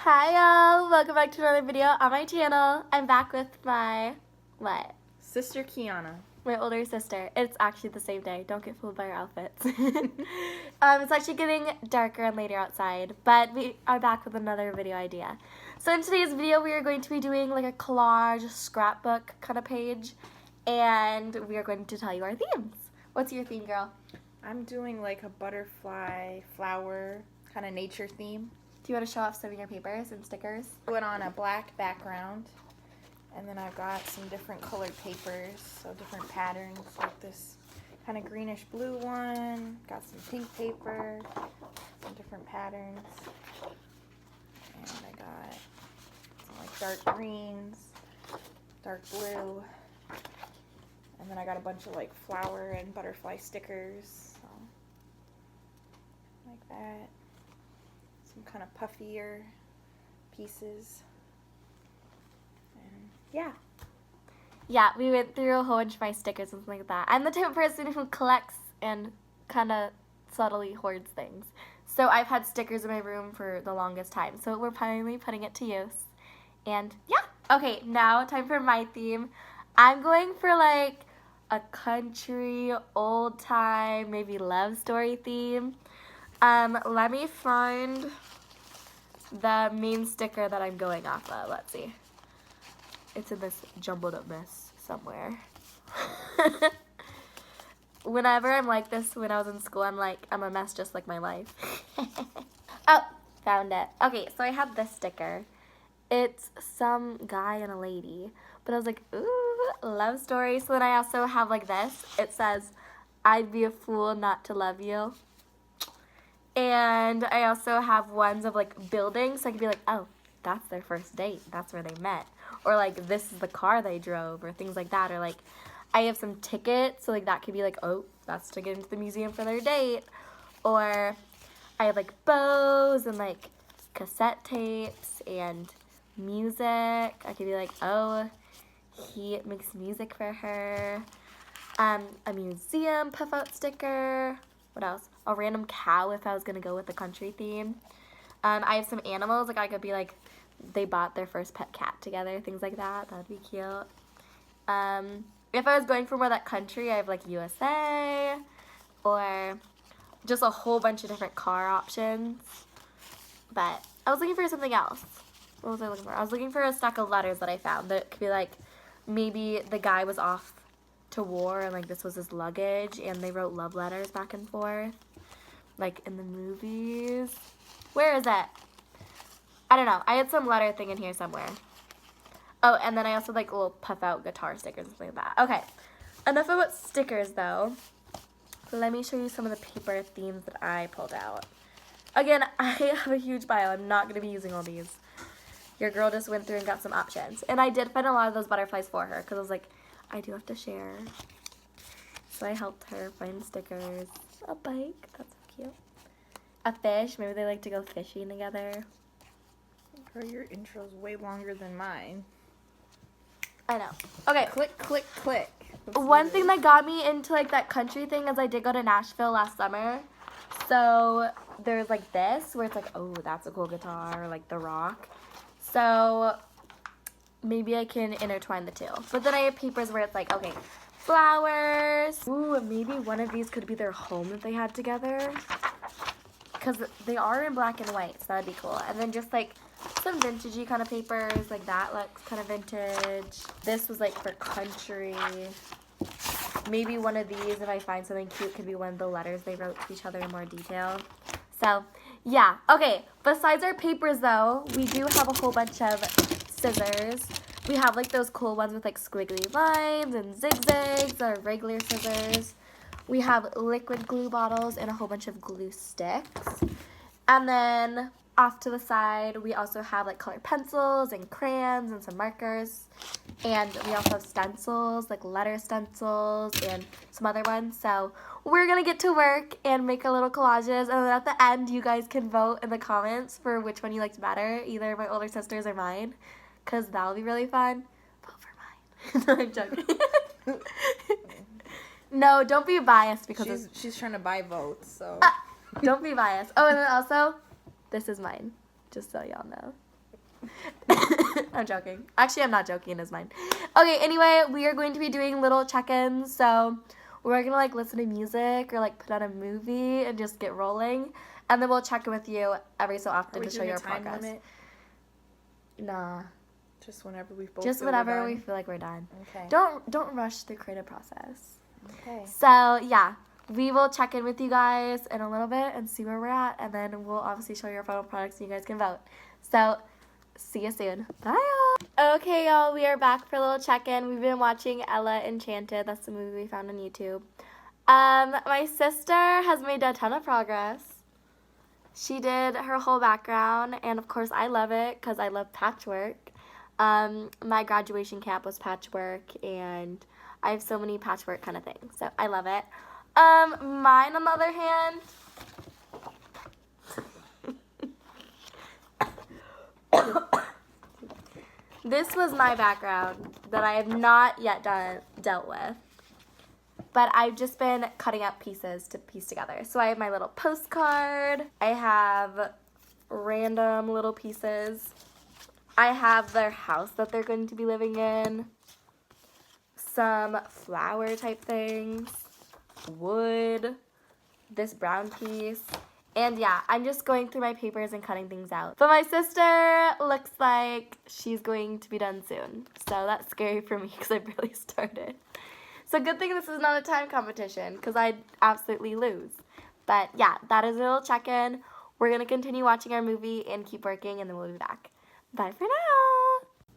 Hi y'all, welcome back to another video on my channel. I'm back with my, Sister Kiana. My older sister. It's actually the same day. Don't get fooled by our outfits. It's actually getting darker and later outside, but we are back with another video idea. So in today's video, we are going to be doing like a collage scrapbook kind of page, and we are going to tell you our themes. What's your theme, girl? I'm doing like a butterfly, flower, kind of nature theme. Do you want to show off some of your papers and stickers? Put on a black background, and then I've got some different colored papers, so different patterns, like this kind of greenish blue one, got some pink paper, some different patterns, and I got some like dark greens, dark blue, and then I got a bunch of like flower and butterfly stickers, so like that. Some kind of puffier pieces. And yeah. Yeah, we went through a whole bunch of my stickers and something like that. I'm the type of person who collects and kind of subtly hoards things. So I've had stickers in my room for the longest time. So we're finally putting it to use. And yeah. Okay, now time for my theme. I'm going for like a country, old time, maybe love story theme. Let me find the main sticker that I'm going off of. Let's see. It's in this jumbled up mess somewhere. Whenever I'm like this when I was in school, I'm a mess just like my life. Oh, found it. Okay, so I have this sticker. It's some guy and a lady. But I was like, ooh, love story. So then I also have like this. It says, I'd be a fool not to love you. And I also have ones of like buildings, so I could be like, oh, that's their first date. That's where they met. Or like, this is the car they drove, or things like that. Or like, I have some tickets, so like that could be like, oh, that's to get into the museum for their date. Or I have like bows and like cassette tapes and music. I could be like, oh, he makes music for her. A museum puff out sticker. What else? A random cow if I was going to go with the country theme. I have some animals. Like I could be like, they bought their first pet cat together. Things like that. That would be cute. If I was going for more that country, I have like USA. Or just a whole bunch of different car options. But I was looking for something else. What was I looking for? I was looking for a stack of letters that I found. That could be like, maybe the guy was off to war and like this was his luggage and they wrote love letters back and forth like in the movies. Where is it? I don't know. I had some letter thing in here somewhere. Oh, and then I also like little puff out guitar stickers and something like that. Okay, enough about stickers though. Let me show you some of the paper themes that I pulled out. Again, I have a huge pile. I'm not going to be using all these. Your girl just went through and got some options, and I did find a lot of those butterflies for her because I was like, I do have to share. So I helped her find stickers. A bike, that's so cute. A fish, maybe they like to go fishing together. Girl, your intro's way longer than mine. I know. Okay. Click, click, click. One thing that got me into like that country thing is I did go to Nashville last summer. So there's like this where it's like, oh, that's a cool guitar, or like The Rock. So maybe I can intertwine the two. But then I have papers where it's like, okay, flowers. Ooh, maybe one of these could be their home that they had together. Because they are in black and white, so that'd be cool. And then just like some vintagey kind of papers, like that looks kind of vintage. This was like for country. Maybe one of these, if I find something cute, could be one of the letters they wrote to each other in more detail. So, yeah. Okay, besides our papers though, we do have a whole bunch of scissors. We have like those cool ones with like squiggly lines and zigzags or regular scissors. We have liquid glue bottles and a whole bunch of glue sticks. And then off to the side, we also have like colored pencils and crayons and some markers. And we also have stencils, like letter stencils and some other ones. So we're going to get to work and make our little collages. And then at the end, you guys can vote in the comments for which one you liked better, either my older sister's or mine. Because that'll be really fun. Vote for mine. No, I'm joking. No, don't be biased because she's trying to buy votes, so don't be biased. Oh, and then also, this is mine, just so y'all know. I'm joking. Actually, I'm not joking. It's mine. Okay, anyway, we are going to be doing little check-ins. So we're going to, like, listen to music or, like, put on a movie and just get rolling. And then we'll check in with you every so often to show you our progress. Limit? Nah. Just whenever we both Just whenever we feel like we're done. Okay. Don't rush the creative process. Okay. So, yeah. We will check in with you guys in a little bit and see where we're at. And then we'll obviously show you our final products and you guys can vote. So, see you soon. Bye, y'all. Okay, y'all. We are back for a little check-in. We've been watching Ella Enchanted. That's the movie we found on YouTube. My sister has made a ton of progress. She did her whole background. And, of course, I love it because I love patchwork. My graduation cap was patchwork. And I have so many patchwork kind of things. So, I love it. Mine, on the other hand, this was my background that I have not yet dealt with, but I've just been cutting up pieces to piece together. So I have my little postcard, I have random little pieces, I have their house that they're going to be living in, some flower type things, wood, this brown piece, and yeah, I'm just going through my papers and cutting things out. But my sister looks like she's going to be done soon, so that's scary for me because I barely started. So good thing this is not a time competition because I'd absolutely lose. But yeah, that is a little check-in. We're going to continue watching our movie and keep working, and then we'll be back. Bye for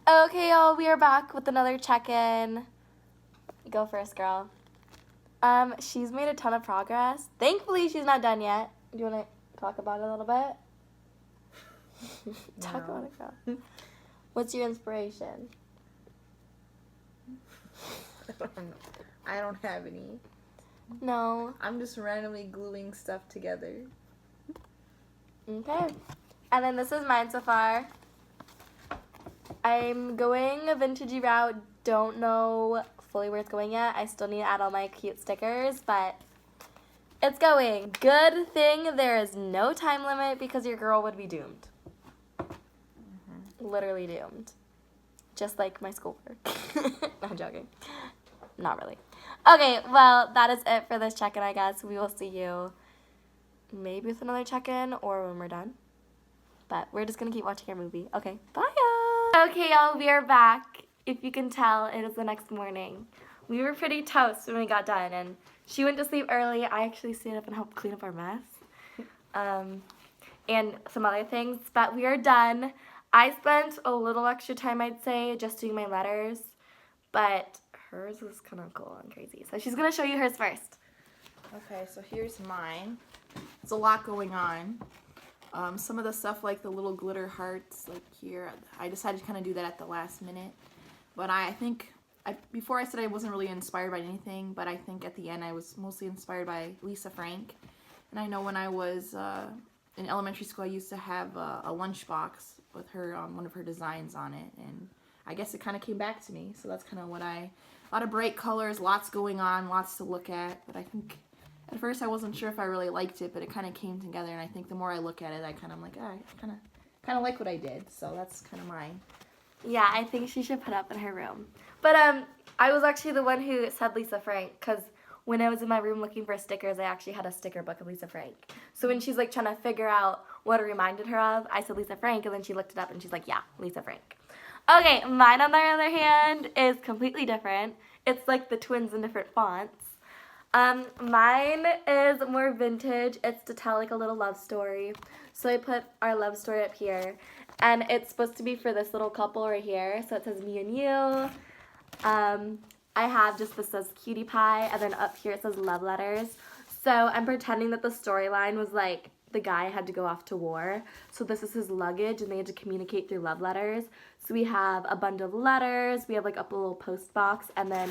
now. Okay, y'all, we are back with another check-in. Go first, girl. She's made a ton of progress. Thankfully, she's not done yet. Do you want to talk about it a little bit? Talk about it, girl. What's your inspiration? I don't have any. No. I'm just randomly gluing stuff together. Okay. And then this is mine so far. I'm going a vintagey route. Don't know fully where it's going yet. I still need to add all my cute stickers, but it's going. Good thing there is no time limit because your girl would be doomed. Literally doomed. Just like my schoolwork. No, I'm joking. Not really. Okay, well, that is it for this check-in, I guess. We will see you maybe with another check-in or when we're done. But we're just going to keep watching our movie. Okay, bye, y'all. Okay, y'all, we are back. If you can tell, it is the next morning. We were pretty toast when we got done, and she went to sleep early. I actually stayed up and helped clean up our mess. And some other things, but we are done. I spent a little extra time, I'd say, just doing my letters, but hers was kind of cool and crazy. So she's going to show you hers first. Okay, so here's mine. There's a lot going on. Some of the stuff like the little glitter hearts, like here, I decided to kind of do that at the last minute. But I think, before I said I wasn't really inspired by anything, but I think at the end I was mostly inspired by Lisa Frank. And I know when I was in elementary school, I used to have a lunchbox with her, one of her designs on it. And I guess it kind of came back to me. So that's kind of what a lot of bright colors, lots going on, lots to look at. But I think at first I wasn't sure if I really liked it, but it kind of came together. And I think the more I look at it, I kind of like, I kind of like what I did. So that's kind of mine. Yeah, I think she should put up in her room. But I was actually the one who said Lisa Frank, because when I was in my room looking for stickers, I actually had a sticker book of Lisa Frank. So when she's like trying to figure out what it reminded her of, I said Lisa Frank, and then she looked it up and she's like, yeah, Lisa Frank. Okay, mine on the other hand is completely different. It's like the twins in different fonts. Mine is more vintage. It's to tell like a little love story. So I put our love story up here. And it's supposed to be for this little couple right here. So it says me and you. I have just this says cutie pie. And then up here it says love letters. So I'm pretending that the storyline was like the guy had to go off to war. So this is his luggage and they had to communicate through love letters. So we have a bundle of letters. We have like a little post box. And then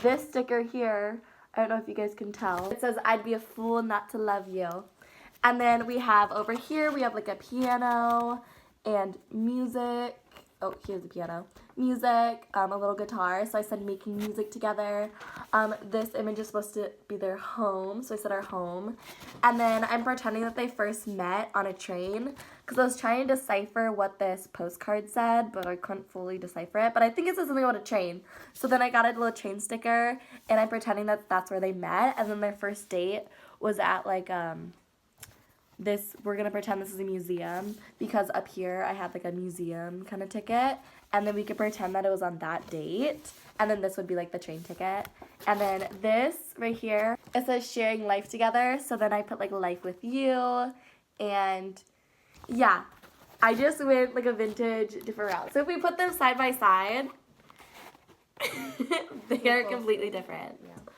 this sticker here, I don't know if you guys can tell. It says, I'd be a fool not to love you. And then we have over here, we have like a piano and music. Oh, here's the piano. Music, a little guitar. So I said making music together. This image is supposed to be their home. So I said our home. And then I'm pretending that they first met on a train because I was trying to decipher what this postcard said, but I couldn't fully decipher it. But I think it says something about a train. So then I got a little train sticker, and I'm pretending that that's where they met. And then their first date was at like this. We're gonna pretend this is a museum because up here I had like a museum kind of ticket, and then we could pretend that it was on that date. And then this would be like the train ticket. And then this right here, it says sharing life together. So then I put like life with you. And yeah, I just went like a vintage different route. So if we put them side by side, they are completely different. Yeah.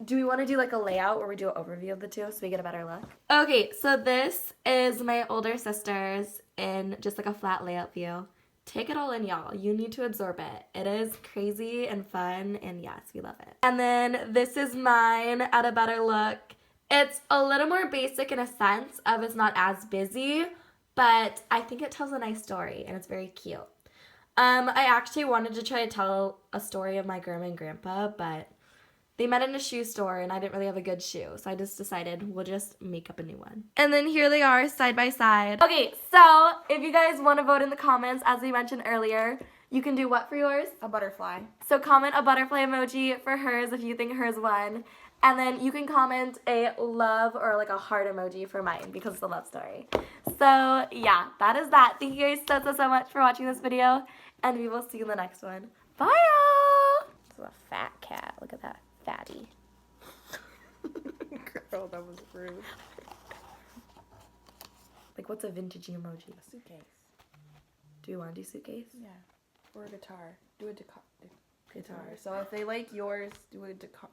Do we want to do like a layout where we do an overview of the two so we get a better look? Okay, so this is my older sister's in just like a flat layout view. Take it all in, y'all. You need to absorb it. It is crazy and fun, and yes, we love it. And then this is mine at a better look. It's a little more basic in a sense of it's not as busy, but I think it tells a nice story, and it's very cute. I actually wanted to try to tell a story of my grandma and grandpa, but they met in a shoe store, and I didn't really have a good shoe, so I just decided we'll just make up a new one. And then here they are, side by side. Okay, so if you guys want to vote in the comments, as we mentioned earlier, you can do what for yours? A butterfly. So comment a butterfly emoji for hers if you think hers won. And then you can comment a love or like a heart emoji for mine because it's a love story. So yeah, that is that. Thank you guys so much for watching this video, and we will see you in the next one. Bye, y'all! This is a fat cat. Look at that. Fatty. Girl, that was rude. Like, what's a vintage emoji? A suitcase. Do you want to do suitcase? Yeah. Or a guitar. Do a guitar. So if they like yours, do a guitar.